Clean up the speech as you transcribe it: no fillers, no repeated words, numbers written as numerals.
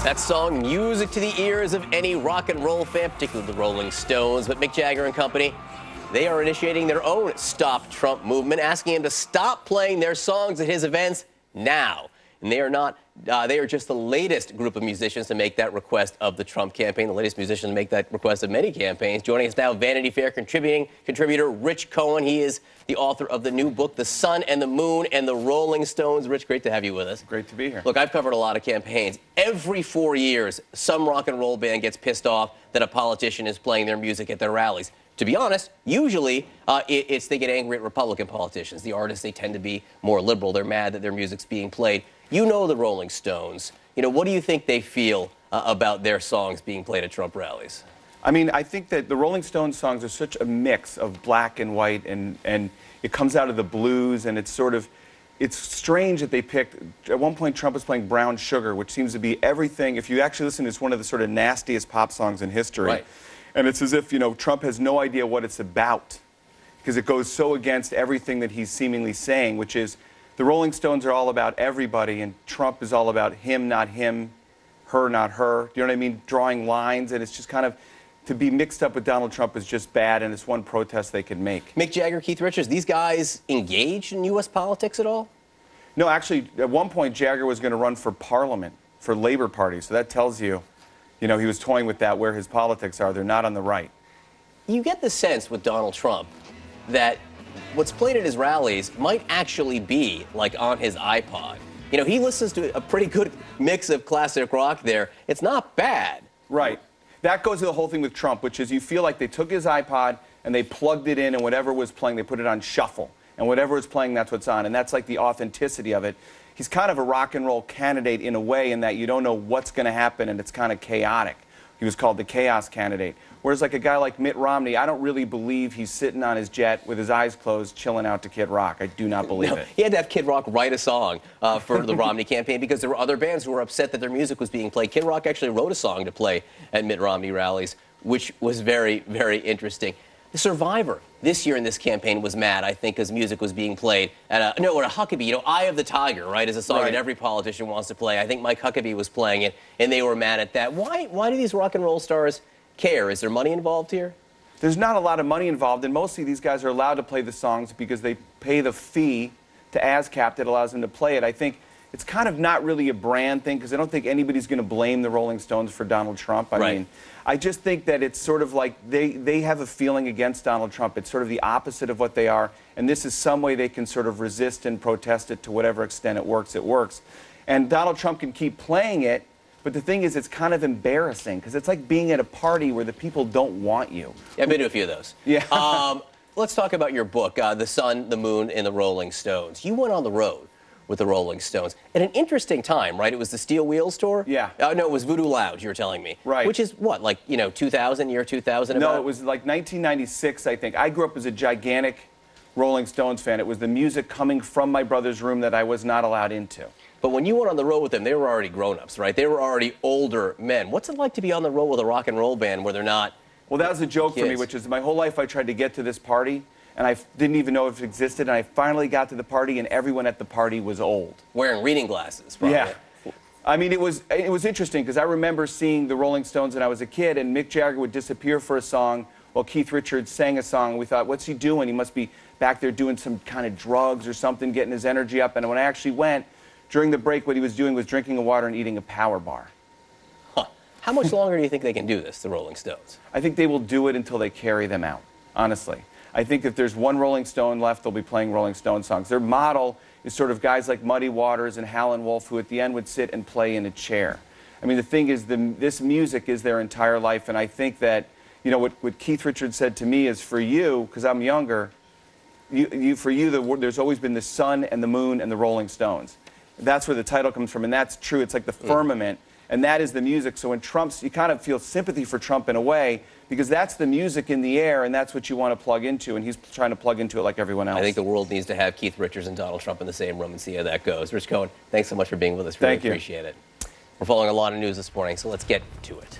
That song, music to the ears of any rock and roll fan, particularly the Rolling Stones. But Mick Jagger and company, they are initiating their own Stop Trump movement, asking him to stop playing their songs at his events now. And they are just the latest group of musicians to make that request of the Trump campaign, the latest musician to make that request of many campaigns. Joining us now, Vanity Fair contributor Rich Cohen. He is the author of the new book, The Sun and the Moon and the Rolling Stones. Rich, great to have you with us. Great to be here. Look, I've covered a lot of campaigns. Every 4 years, some rock and roll band gets pissed off that a politician is playing their music at their rallies. To be honest, usually they get angry at Republican politicians. The artists, they tend to be more liberal. They're mad that their music's being played. You know the Rolling Stones. You know, what do you think they feel about their songs being played at Trump rallies? I mean, I think that the Rolling Stones songs are such a mix of black and white, and it comes out of the blues, and it's strange that they picked, at one point Trump was playing Brown Sugar, which seems to be everything. If you actually listen, it's one of the sort of nastiest pop songs in history. Right. And it's as if, you know, Trump has no idea what it's about, because it goes so against everything that he's seemingly saying, which is the Rolling Stones are all about everybody, and Trump is all about him, not him, her, not her. Do you know what I mean? Drawing lines, and it's just kind of, to be mixed up with Donald Trump is just bad, and it's one protest they could make. Mick Jagger, Keith Richards, these guys engaged in U.S. politics at all? No, actually, at one point, Jagger was going to run for Parliament, for Labour Party, so that tells you, you know, he was toying with that, where his politics are. They're not on the right. You get the sense with Donald Trump that what's played at his rallies might actually be like on his iPod. You know, he listens to a pretty good mix of classic rock there. It's not bad. Right. That goes to the whole thing with Trump, which is you feel like they took his iPod and they plugged it in, and whatever was playing, they put it on shuffle. And whatever was playing, that's what's on. And that's like the authenticity of it. He's kind of a rock and roll candidate in a way, in that you don't know what's going to happen, and it's kind of chaotic. He was called the chaos candidate. Whereas like a guy like Mitt Romney, I don't really believe he's sitting on his jet with his eyes closed, chilling out to Kid Rock. I do not believe it. He had to have Kid Rock write a song for the Romney campaign, because there were other bands who were upset that their music was being played. Kid Rock actually wrote a song to play at Mitt Romney rallies, which was very, very interesting. The Survivor this year in this campaign was mad, I think, because music was being played at a Huckabee. You know, Eye of the Tiger, right, is a song that every politician wants to play. I think Mike Huckabee was playing it, and they were mad at that. Why do these rock and roll stars care? Is there money involved here? There's not a lot of money involved, and mostly these guys are allowed to play the songs because they pay the fee to ASCAP that allows them to play it. I think it's kind of not really a brand thing, because I don't think anybody's going to blame the Rolling Stones for Donald Trump. I mean, I just think that it's sort of like they have a feeling against Donald Trump. It's sort of the opposite of what they are, and this is some way they can sort of resist and protest it to whatever extent it works, it works. And Donald Trump can keep playing it, but the thing is, it's kind of embarrassing, because it's like being at a party where the people don't want you. Yeah, I've been to a few of those. Yeah. Let's talk about your book, The Sun, the Moon, and the Rolling Stones. You went on the road with the Rolling Stones at an interesting time, right? It was the Steel Wheels tour? Yeah. No, it was Voodoo Lounge, you were telling me. Right. Which is what, like, you know, 2000, year 2000? No, it was like 1996, I think. I grew up as a gigantic Rolling Stones fan. It was the music coming from my brother's room that I was not allowed into. But when you went on the road with them, they were already grown-ups, right? They were already older men. What's it like to be on the road with a rock and roll band where they're not Well, that was a joke for me, which is my whole life I tried to get to this party, and I didn't even know if it existed, and I finally got to the party, and everyone at the party was old. Wearing reading glasses, probably. Yeah. I mean, it was interesting, because I remember seeing the Rolling Stones when I was a kid, and Mick Jagger would disappear for a song while Keith Richards sang a song, and we thought, what's he doing? He must be back there doing some kind of drugs or something, getting his energy up. And when I actually went, during the break, what he was doing was drinking a water and eating a power bar. Huh. How much longer do you think they can do this, the Rolling Stones? I think they will do it until they carry them out, honestly. I think if there's one Rolling Stone left, they'll be playing Rolling Stone songs. Their model is sort of guys like Muddy Waters and Howlin' Wolf, who at the end would sit and play in a chair. I mean, the thing is, this music is their entire life, and I think that, you know, what Keith Richards said to me is, for you, because I'm younger, there's always been the sun and the moon and the Rolling Stones. That's where the title comes from, and that's true. It's like the firmament, and that is the music. So when you kind of feel sympathy for Trump in a way, because that's the music in the air, and that's what you want to plug into, and he's trying to plug into it like everyone else. I think the world needs to have Keith Richards and Donald Trump in the same room and see how that goes. Rich Cohen, thanks so much for being with us. Really appreciate it. We're following a lot of news this morning, so let's get to it.